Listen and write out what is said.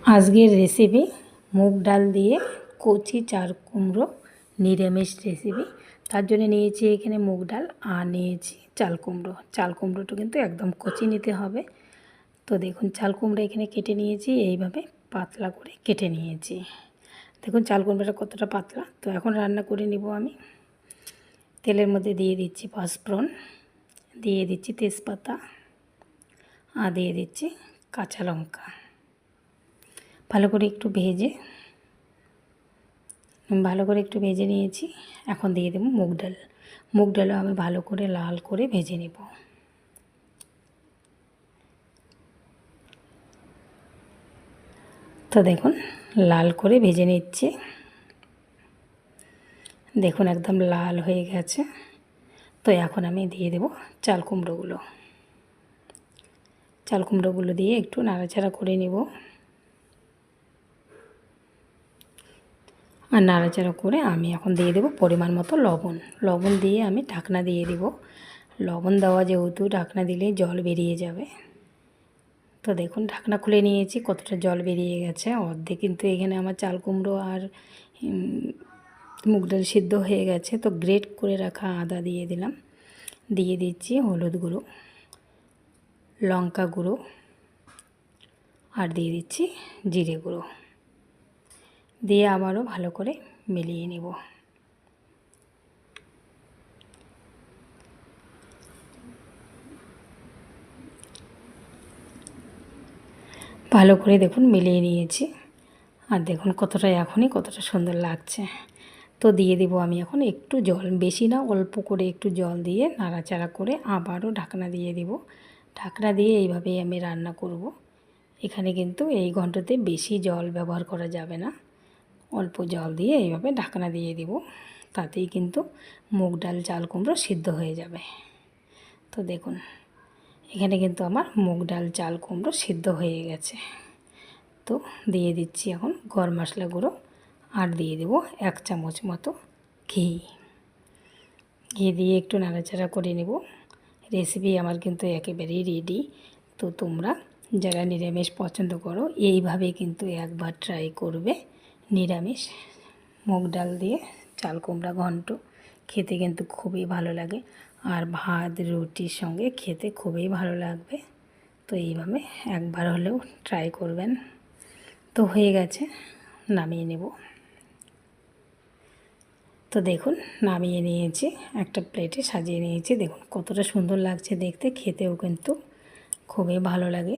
আজকের রেসিপি মুগ ডাল দিয়ে কচি চাল কুমড়ো নিরামিষ রেসিপি। তার জন্য নিয়েছি এখানে মুগ ডাল আর নিয়েছি চাল কুমড়ো। চাল কুমড়োটা কিন্তু একদম কচি নিতে হবে। তো দেখুন চাল কুমড়ো এখানে কেটে নিয়েছি, এইভাবে পাতলা করে কেটে নিয়েছি। দেখুন চাল কুমড়োটা কতটা পাতলা। তো এখন রান্না করে নিব আমি। তেলের মধ্যে দিয়ে দিচ্ছি পাঁচফোড়ন, দিয়ে দিচ্ছি তেজপাতা আর দিয়ে দিচ্ছি কাঁচা লঙ্কা। ভালো করে একটু ভেজে নিয়েছি। এখন দিয়ে দেবো মুগ ডাল। মুগ ডালও আমি ভালো করে লাল করে ভেজে নেব। তো দেখুন লাল করে ভেজে নিচ্ছি। দেখুন একদম লাল হয়ে গেছে। তো এখন আমি দিয়ে দেব চাল কুমড়োগুলো দিয়ে একটু নাড়াচাড়া করে নেব। আর নাড়াচাড়া করে আমি এখন দিয়ে দেব পরিমাণ মতো লবণ দিয়ে আমি ঢাকনা দিয়ে দেব। লবণ দেওয়া যেহেতু ঢাকনা দিলে জল বেরিয়ে যাবে। তো দেখুন ঢাকনা খুলে নিয়েছি, কতটা জল বেরিয়ে গেছে। অর্ধেক কিন্তু এখানে আমার চাল কুমড়ো আর মুগ ডাল সিদ্ধ হয়ে গেছে। তো গ্রেট করে রাখা আদা দিয়ে দিলাম, দিয়ে দিচ্ছি হলুদ গুঁড়ো, লঙ্কা গুঁড়ো আর দিয়ে দিচ্ছি জিরে গুঁড়ো, দিয়ে আবারও ভালো করে মিলিয়ে নেব। ভালো করে দেখুন মিলিয়ে নিয়েছি। আর দেখুন কতটা সুন্দর লাগছে। তো দিয়ে দেবো আমি এখন একটু জল, বেশি না অল্প করে একটু জল দিয়ে নাড়াচাড়া করে আবারও ঢাকনা দিয়ে দেব। ঢাকনা দিয়ে এইভাবেই আমি রান্না করব। এখানে কিন্তু এই ঘন্টাতে বেশি জল ব্যবহার করা যাবে না, অল্প জল দিয়ে এইভাবে ঢাকনা দিয়ে দেব। তাতেই কিন্তু মুগ ডাল চাল কুমড়ো সিদ্ধ হয়ে যাবে। তো দেখুন এখানে কিন্তু আমার মুগ ডাল চাল কুমড়ো সিদ্ধ হয়ে গেছে। তো দিয়ে দিচ্ছি এখন গরম মশলা গুঁড়ো আর দিয়ে দেবো 1 চামচ মতো ঘি দিয়ে একটু নাড়াচাড়া করে নেব। রেসিপি আমার কিন্তু একেবারেই রেডি। তো তোমরা যারা নিরামিষ পছন্দ করো এইভাবে কিন্তু একবার ট্রাই করবে। নিরামিষ মুগ ডাল দিয়ে চাল কুমড়া ঘন্ট খেতে কিন্তু খুবই ভালো লাগে, আর ভাত রুটির সঙ্গে খেতে খুবই ভালো লাগবে। তো এইভাবে একবার হলেও ট্রাই করবেন। তো হয়ে গেছে, নামিয়ে নেব। তো দেখুন নামিয়ে নিয়েছি, একটা প্লেটে সাজিয়ে নিয়েছি। দেখুন কতটা সুন্দর লাগছে দেখতে, খেতেও কিন্তু খুবই ভালো লাগে।